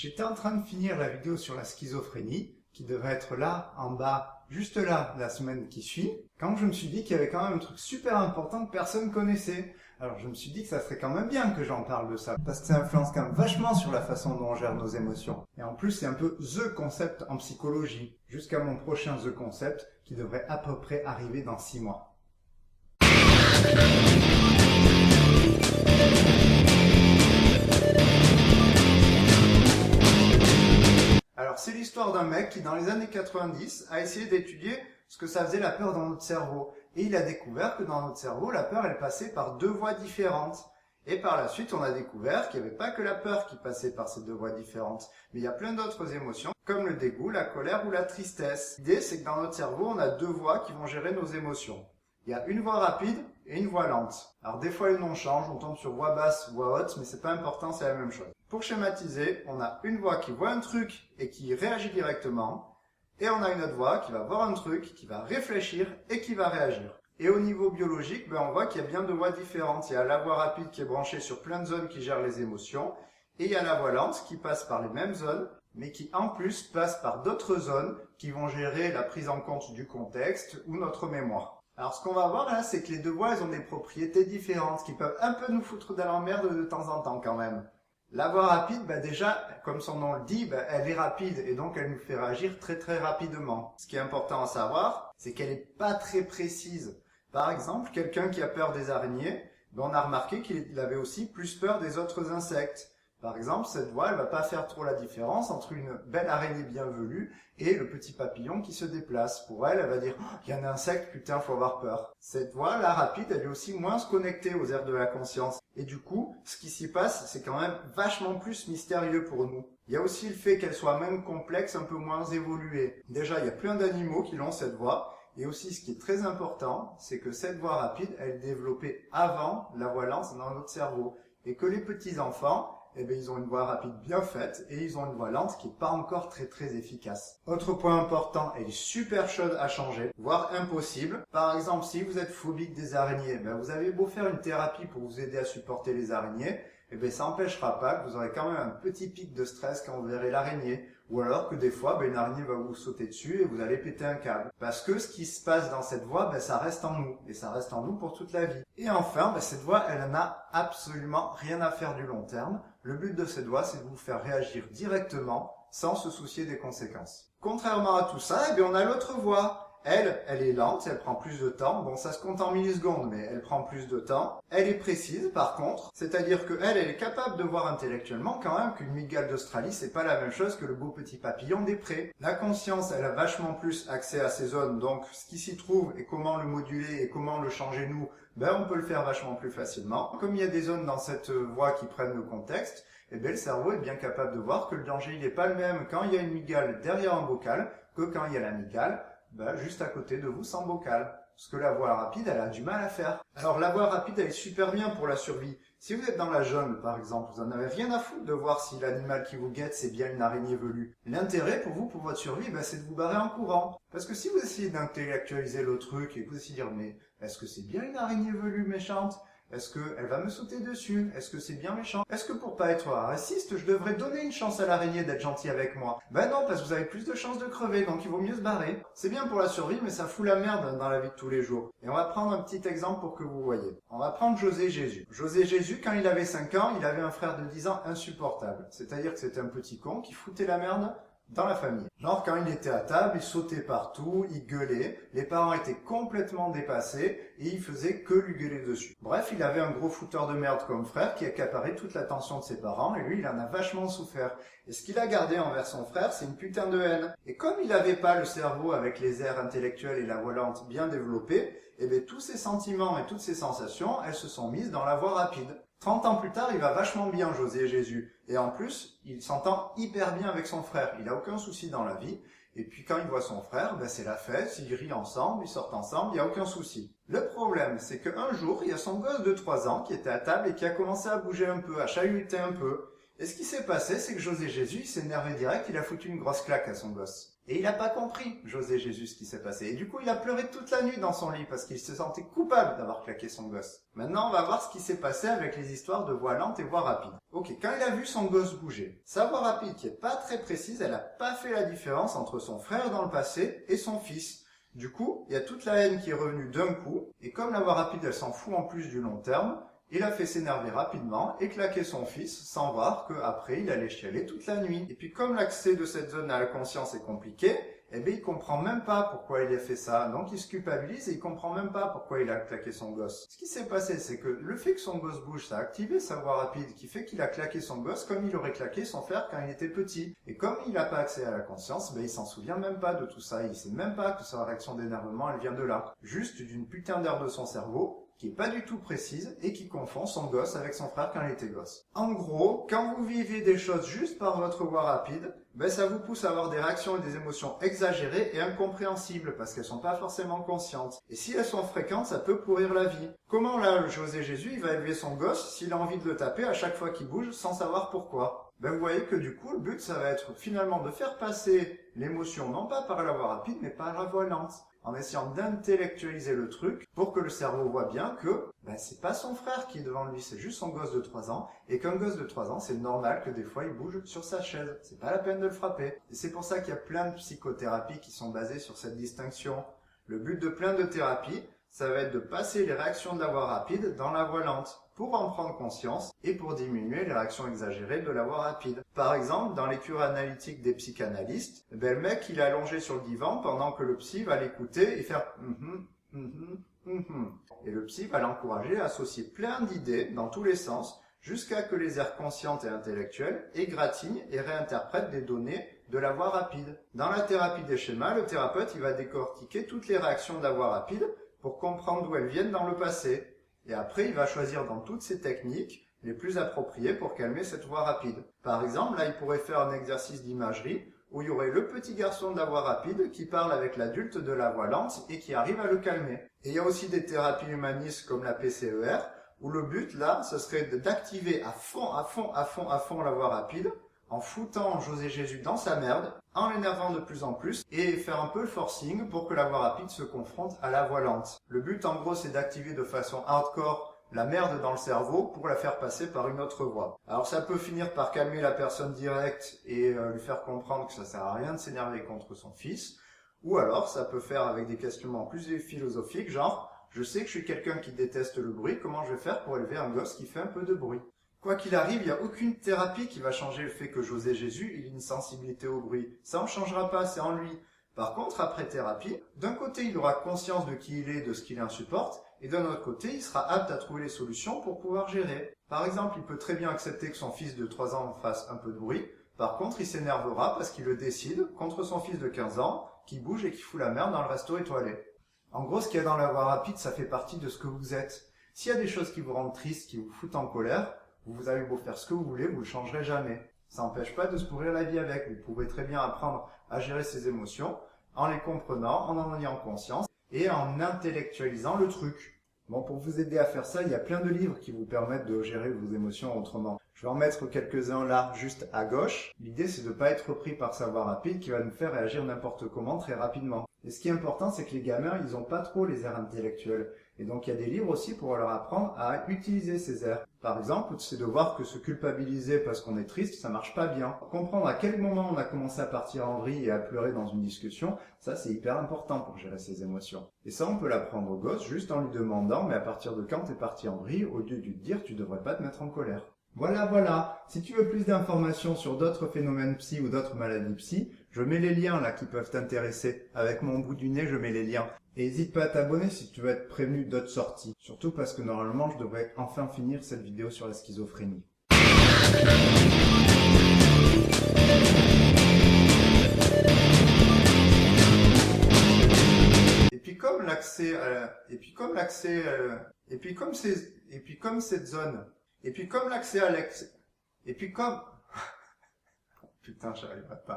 J'étais en train de finir la vidéo sur la schizophrénie, qui devrait être là, en bas, juste là, la semaine qui suit, quand je me suis dit qu'il y avait quand même un truc super important que personne connaissait. Alors je me suis dit que ça serait quand même bien que j'en parle de ça, parce que ça influence quand même vachement sur la façon dont on gère nos émotions. Et en plus, c'est un peu THE concept en psychologie, jusqu'à mon prochain THE concept, qui devrait à peu près arriver dans 6 mois. Alors c'est l'histoire d'un mec qui dans les années 90 a essayé d'étudier ce que ça faisait la peur dans notre cerveau. Et il a découvert que dans notre cerveau, la peur elle passait par 2 voies différentes. Et par la suite, on a découvert qu'il n'y avait pas que la peur qui passait par ces 2 voies différentes, mais il y a plein d'autres émotions, comme le dégoût, la colère ou la tristesse. L'idée, c'est que dans notre cerveau, on a 2 voies qui vont gérer nos émotions. Il y a une voie rapide et une voie lente. Alors des fois, les noms changent, on tombe sur voix basse, voix haute, mais c'est pas important, c'est la même chose. Pour schématiser, on a une voix qui voit un truc et qui réagit directement, et on a une autre voix qui va voir un truc, qui va réfléchir et qui va réagir. Et au niveau biologique, on voit qu'il y a bien 2 voies différentes. Il y a la voie rapide qui est branchée sur plein de zones qui gèrent les émotions, et il y a la voie lente qui passe par les mêmes zones, mais qui en plus passe par d'autres zones qui vont gérer la prise en compte du contexte ou notre mémoire. Alors ce qu'on va voir là, c'est que les 2 voies, elles ont des propriétés différentes qui peuvent un peu nous foutre dans la merde de temps en temps quand même. La voie rapide, déjà, comme son nom le dit, elle est rapide et donc elle nous fait réagir très très rapidement. Ce qui est important à savoir, c'est qu'elle n'est pas très précise. Par exemple, quelqu'un qui a peur des araignées, on a remarqué qu'il avait aussi plus peur des autres insectes. Par exemple, cette voie, elle va pas faire trop la différence entre une belle araignée bien velue et le petit papillon qui se déplace. Pour elle, elle va dire « il y a un insecte, putain, faut avoir peur ». Cette voie, la rapide, elle est aussi moins connectée aux aires de la conscience. Et du coup, ce qui s'y passe, c'est quand même vachement plus mystérieux pour nous. Il y a aussi le fait qu'elle soit même complexe, un peu moins évoluée. Déjà, il y a plein d'animaux qui l'ont cette voie. Et aussi, ce qui est très important, c'est que cette voie rapide, elle est développée avant la voie lente dans notre cerveau. Et que les petits-enfants, ils ont une voie rapide bien faite et ils ont une voie lente qui n'est pas encore très très efficace. Autre point important, elle est super chaude à changer, voire impossible. Par exemple, si vous êtes phobique des araignées, vous avez beau faire une thérapie pour vous aider à supporter les araignées, ça n'empêchera pas que vous aurez quand même un petit pic de stress quand vous verrez l'araignée. Ou alors que des fois, une araignée va vous sauter dessus et vous allez péter un câble. Parce que ce qui se passe dans cette voie, ça reste en nous. Et ça reste en nous pour toute la vie. Et enfin, cette voie, elle n'a absolument rien à faire du long terme. Le but de cette voie, c'est de vous faire réagir directement sans se soucier des conséquences. Contrairement à tout ça, on a l'autre voie. Elle est lente, elle prend plus de temps. Ça se compte en millisecondes, mais elle prend plus de temps. Elle est précise, par contre. C'est-à-dire que elle est capable de voir intellectuellement quand même qu'une mygale d'Australie, c'est pas la même chose que le beau petit papillon des prés. La conscience, elle a vachement plus accès à ces zones. Donc, ce qui s'y trouve et comment le moduler et comment le changer nous, on peut le faire vachement plus facilement. Comme il y a des zones dans cette voie qui prennent le contexte, le cerveau est bien capable de voir que le danger, il n'est pas le même quand il y a une mygale derrière un bocal que quand il y a la mygale juste à côté de vous sans bocal. Ce que la voie rapide, elle a du mal à faire. Alors la voie rapide, elle est super bien pour la survie. Si vous êtes dans la jungle, par exemple, vous n'en avez rien à foutre de voir si l'animal qui vous guette, c'est bien une araignée velue. L'intérêt pour vous, pour votre survie, c'est de vous barrer en courant. Parce que si vous essayez d'intellectualiser le truc et que vous essayez de dire, mais est-ce que c'est bien une araignée velue méchante ? Est-ce qu'elle va me sauter dessus? Est-ce que c'est bien méchant? Est-ce que pour pas être raciste, je devrais donner une chance à l'araignée d'être gentille avec moi? Non, parce que vous avez plus de chances de crever, donc il vaut mieux se barrer. C'est bien pour la survie, mais ça fout la merde dans la vie de tous les jours. Et on va prendre un petit exemple pour que vous voyez. On va prendre José Jésus. José Jésus, quand il avait 5 ans, il avait un frère de 10 ans insupportable. C'est-à-dire que c'était un petit con qui foutait la merde dans la famille. Genre quand il était à table, il sautait partout, il gueulait, les parents étaient complètement dépassés et il faisait que lui gueuler dessus. Bref, il avait un gros fouteur de merde comme frère qui accaparait toute l'attention de ses parents et lui, il en a vachement souffert. Et ce qu'il a gardé envers son frère, c'est une putain de haine. Et comme il n'avait pas le cerveau avec les aires intellectuelles et la voie lente bien développées, tous ces sentiments et toutes ces sensations, elles se sont mises dans la voie rapide. 30 ans plus tard, il va vachement bien, José Jésus. Et en plus, il s'entend hyper bien avec son frère. Il a aucun souci dans la vie. Et puis quand il voit son frère, c'est la fête, ils rient ensemble, ils sortent ensemble, il n'y a aucun souci. Le problème, c'est qu'un jour, il y a son gosse de 3 ans qui était à table et qui a commencé à bouger un peu, à chahuter un peu. Et ce qui s'est passé, c'est que José Jésus, il s'est énervé direct, il a foutu une grosse claque à son gosse. Et il n'a pas compris, José Jésus, ce qui s'est passé. Et du coup, il a pleuré toute la nuit dans son lit parce qu'il se sentait coupable d'avoir claqué son gosse. Maintenant, on va voir ce qui s'est passé avec les histoires de voie lente et voie rapide. Ok, quand il a vu son gosse bouger, sa voie rapide qui est pas très précise, elle n'a pas fait la différence entre son frère dans le passé et son fils. Du coup, il y a toute la haine qui est revenue d'un coup, et comme la voie rapide, elle s'en fout en plus du long terme, il a fait s'énerver rapidement et claquer son fils sans voir qu'après il allait chialer toute la nuit. Et puis comme l'accès de cette zone à la conscience est compliqué, eh bien il comprend même pas pourquoi il a fait ça. Donc il se culpabilise et il comprend même pas pourquoi il a claqué son gosse. Ce qui s'est passé, c'est que le fait que son gosse bouge, ça a activé sa voie rapide qui fait qu'il a claqué son gosse comme il aurait claqué son frère quand il était petit. Et comme il n'a pas accès à la conscience, ben il s'en souvient même pas de tout ça. Il sait même pas que sa réaction d'énervement, elle vient de là. Juste d'une putain d'air de son cerveau qui est pas du tout précise et qui confond son gosse avec son frère quand il était gosse. En gros, quand vous vivez des choses juste par votre voie rapide, ben ça vous pousse à avoir des réactions et des émotions exagérées et incompréhensibles parce qu'elles sont pas forcément conscientes. Et si elles sont fréquentes, ça peut pourrir la vie. Comment là, José Jésus, il va élever son gosse s'il a envie de le taper à chaque fois qu'il bouge sans savoir pourquoi? Ben vous voyez que du coup, le but, ça va être finalement de faire passer l'émotion non pas par la voie rapide, mais par la voie lente, en essayant d'intellectualiser le truc pour que le cerveau voit bien que c'est pas son frère qui est devant lui, c'est juste son gosse de 3 ans, et qu'un gosse de 3 ans, c'est normal que des fois il bouge sur sa chaise, c'est pas la peine de le frapper. Et c'est pour ça qu'il y a plein de psychothérapies qui sont basées sur cette distinction. Le but de plein de thérapies, ça va être de passer les réactions de la voie rapide dans la voie lente, pour en prendre conscience et pour diminuer les réactions exagérées de la voie rapide. Par exemple, dans les cures analytiques des psychanalystes, le mec il est allongé sur le divan pendant que le psy va l'écouter et faire et le psy va l'encourager à associer plein d'idées dans tous les sens jusqu'à que les aires conscientes et intellectuelles égratignent et réinterprètent des données de la voie rapide. Dans la thérapie des schémas, le thérapeute il va décortiquer toutes les réactions de la voie rapide pour comprendre d'où elles viennent dans le passé. Et après, il va choisir dans toutes ces techniques les plus appropriées pour calmer cette voie rapide. Par exemple, là, il pourrait faire un exercice d'imagerie où il y aurait le petit garçon de la voie rapide qui parle avec l'adulte de la voie lente et qui arrive à le calmer. Et il y a aussi des thérapies humanistes comme la PCER où le but, là, ce serait d'activer à fond la voie rapide en foutant José Jésus dans sa merde, en l'énervant de plus en plus, et faire un peu le forcing pour que la voie rapide se confronte à la voie lente. Le but, en gros, c'est d'activer de façon hardcore la merde dans le cerveau pour la faire passer par une autre voie. Alors ça peut finir par calmer la personne directe et lui faire comprendre que ça sert à rien de s'énerver contre son fils, ou alors ça peut faire avec des questionnements plus philosophiques, genre « Je sais que je suis quelqu'un qui déteste le bruit, comment je vais faire pour élever un gosse qui fait un peu de bruit ?» Quoi qu'il arrive, il n'y a aucune thérapie qui va changer le fait que José Jésus ait une sensibilité au bruit. Ça en changera pas, c'est en lui. Par contre, après thérapie, d'un côté, il aura conscience de qui il est, de ce qu'il insupporte, et d'un autre côté, il sera apte à trouver les solutions pour pouvoir gérer. Par exemple, il peut très bien accepter que son fils de 3 ans fasse un peu de bruit. Par contre, il s'énervera parce qu'il le décide contre son fils de 15 ans, qui bouge et qui fout la merde dans le resto étoilé. En gros, ce qu'il y a dans la voie rapide, ça fait partie de ce que vous êtes. S'il y a des choses qui vous rendent triste, qui vous foutent en colère, vous avez beau faire ce que vous voulez, vous ne le changerez jamais. Ça n'empêche pas de se pourrir la vie avec. Vous pouvez très bien apprendre à gérer ces émotions en les comprenant, en ayant conscience et en intellectualisant le truc. Bon, pour vous aider à faire ça, il y a plein de livres qui vous permettent de gérer vos émotions autrement. Je vais en mettre quelques-uns là, juste à gauche. L'idée, c'est de ne pas être pris par sa voie rapide qui va nous faire réagir n'importe comment très rapidement. Et ce qui est important, c'est que les gamins, ils n'ont pas trop les aires intellectuelles. Et donc, il y a des livres aussi pour leur apprendre à utiliser ces aires. Par exemple, c'est de voir que se culpabiliser parce qu'on est triste, ça marche pas bien. Comprendre à quel moment on a commencé à partir en vrille et à pleurer dans une discussion, ça c'est hyper important pour gérer ses émotions. Et ça, on peut l'apprendre au gosse juste en lui demandant, mais à partir de quand t'es parti en vrille, au lieu de lui dire, tu devrais pas te mettre en colère. Voilà. Si tu veux plus d'informations sur d'autres phénomènes psy ou d'autres maladies psy, je mets les liens là qui peuvent t'intéresser. Avec mon bout du nez, je mets les liens. Et n'hésite pas à t'abonner si tu veux être prévenu d'autres sorties. Surtout parce que normalement, je devrais enfin finir cette vidéo sur la schizophrénie. Et puis comme l'accès à l'ex... Et puis comme... Putain, j'arriverai pas.